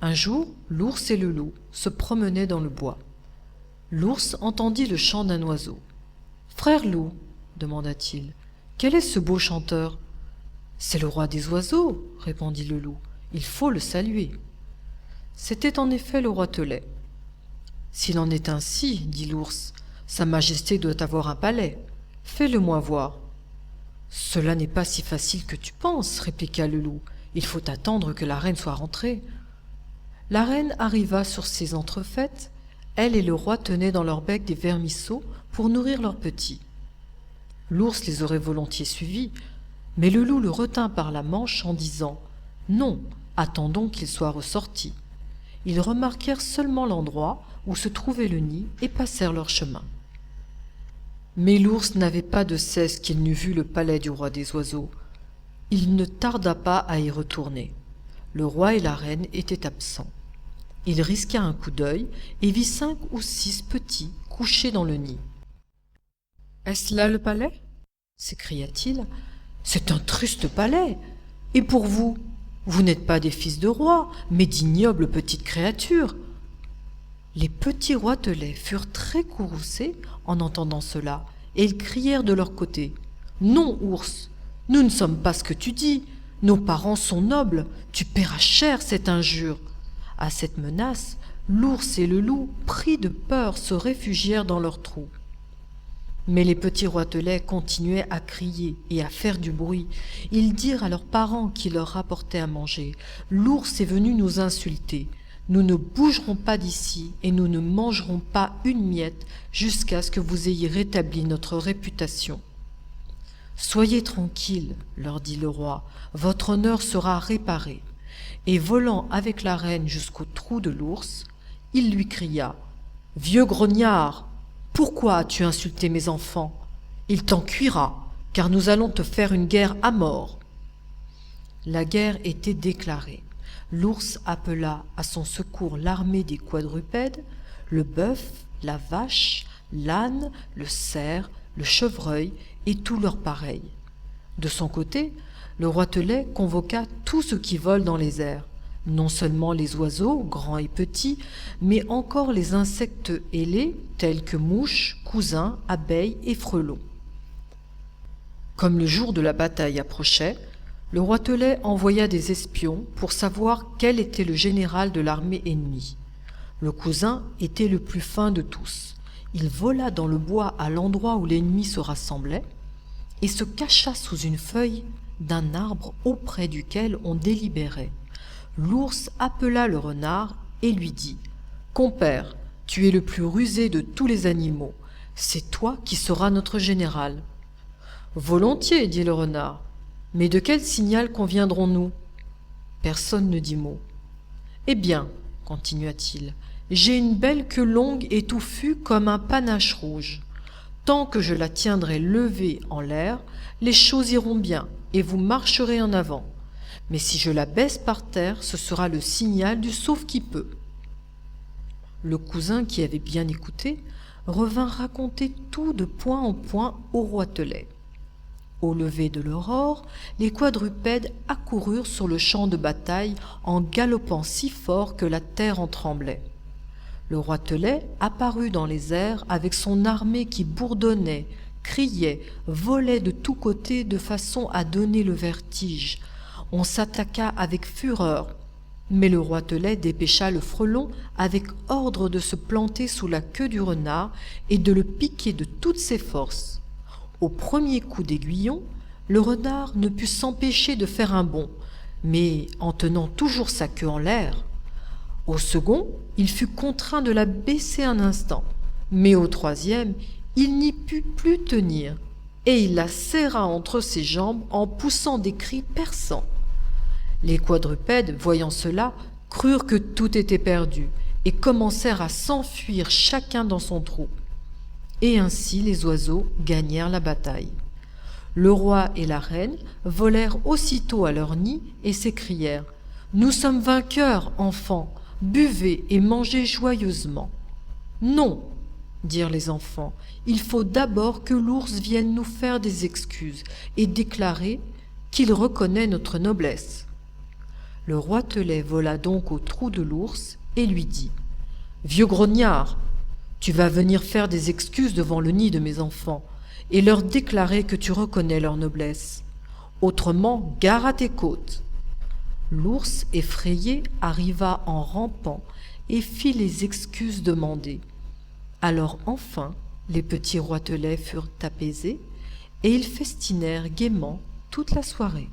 Un jour, l'ours et le loup se promenaient dans le bois. L'ours entendit le chant d'un oiseau. « Frère loup, demanda-t-il, quel est ce beau chanteur ?»« C'est le roi des oiseaux, répondit le loup. Il faut le saluer. » C'était en effet le roitelet. « S'il en est ainsi, dit l'ours, sa majesté doit avoir un palais. Fais-le-moi voir. »« Cela n'est pas si facile que tu penses, répliqua le loup. Il faut attendre que la reine soit rentrée. » La reine arriva sur ces entrefaites. Elle et le roi tenaient dans leur bec des vermisseaux pour nourrir leurs petits. L'ours les aurait volontiers suivis, mais le loup le retint par la manche en disant « Non, attendons qu'il soit ressorti. » Ils remarquèrent seulement l'endroit où se trouvait le nid et passèrent leur chemin. Mais l'ours n'avait pas de cesse qu'il n'eût vu le palais du roi des oiseaux. Il ne tarda pas à y retourner. Le roi et la reine étaient absents. Il risqua un coup d'œil et vit 5 ou 6 petits couchés dans le nid. « Est-ce là le palais ?» s'écria-t-il. « C'est un truste palais. Et pour vous, vous n'êtes pas des fils de rois, mais d'ignobles petites créatures. » Les petits roitelets furent très courroucés en entendant cela, et ils crièrent de leur côté. « Non, ours, nous ne sommes pas ce que tu dis. Nos parents sont nobles, tu paieras cher cette injure. » À cette menace, l'ours et le loup, pris de peur, se réfugièrent dans leur trou. Mais les petits roitelets continuaient à crier et à faire du bruit. Ils dirent à leurs parents qui leur rapportaient à manger « L'ours est venu nous insulter. Nous ne bougerons pas d'ici et nous ne mangerons pas une miette jusqu'à ce que vous ayez rétabli notre réputation. » « Soyez tranquilles, leur dit le roi, votre honneur sera réparé. » Et volant avec la reine jusqu'au trou de l'ours, il lui cria « Vieux grognard, pourquoi as-tu insulté mes enfants? Il t'en cuira, car nous allons te faire une guerre à mort. » La guerre était déclarée. L'ours appela à son secours l'armée des quadrupèdes, le bœuf, la vache, l'âne, le cerf, le chevreuil et tous leurs pareils. De son côté, le roitelet convoqua tout ce qui vole dans les airs, non seulement les oiseaux, grands et petits, mais encore les insectes ailés, tels que mouches, cousins, abeilles et frelons. Comme le jour de la bataille approchait, le roitelet envoya des espions pour savoir quel était le général de l'armée ennemie. Le cousin était le plus fin de tous. Il vola dans le bois à l'endroit où l'ennemi se rassemblait et se cacha sous une feuille d'un arbre auprès duquel on délibérait. L'ours appela le renard et lui dit « Compère, tu es le plus rusé de tous les animaux. C'est toi qui seras notre général. »« Volontiers, dit le renard. Mais de quel signal conviendrons-nous » Personne ne dit mot. « Eh bien, continua-t-il, j'ai une belle queue longue et touffue comme un panache rouge. Tant que je la tiendrai levée en l'air, les choses iront bien et vous marcherez en avant. Mais si je la baisse par terre, ce sera le signal du sauve-qui-peut. » Le cousin, qui avait bien écouté, revint raconter tout de point en point au roitelet. Au lever de l'aurore, les quadrupèdes accoururent sur le champ de bataille en galopant si fort que la terre en tremblait. Le roitelet apparut dans les airs avec son armée qui bourdonnait, criait, volait de tous côtés de façon à donner le vertige. On s'attaqua avec fureur, mais le roitelet dépêcha le frelon avec ordre de se planter sous la queue du renard et de le piquer de toutes ses forces. Au premier coup d'aiguillon, le renard ne put s'empêcher de faire un bond, mais en tenant toujours sa queue en l'air. Au second, il fut contraint de la baisser un instant, mais au troisième, il n'y put plus tenir, et il la serra entre ses jambes en poussant des cris perçants. Les quadrupèdes, voyant cela, crurent que tout était perdu, et commencèrent à s'enfuir chacun dans son trou. Et ainsi les oiseaux gagnèrent la bataille. Le roi et la reine volèrent aussitôt à leur nid et s'écrièrent « Nous sommes vainqueurs, enfants, buvez et mangez joyeusement. »« Non, dirent les enfants, il faut d'abord que l'ours vienne nous faire des excuses et déclarer qu'il reconnaît notre noblesse. Le roitelet vola donc au trou de l'ours et lui dit « Vieux grognard, tu vas venir faire des excuses devant le nid de mes enfants et leur déclarer que tu reconnais leur noblesse. Autrement, gare à tes côtes. » L'ours, effrayé, arriva en rampant et fit les excuses demandées. Alors enfin, les petits roitelets furent apaisés et ils festinèrent gaiement toute la soirée.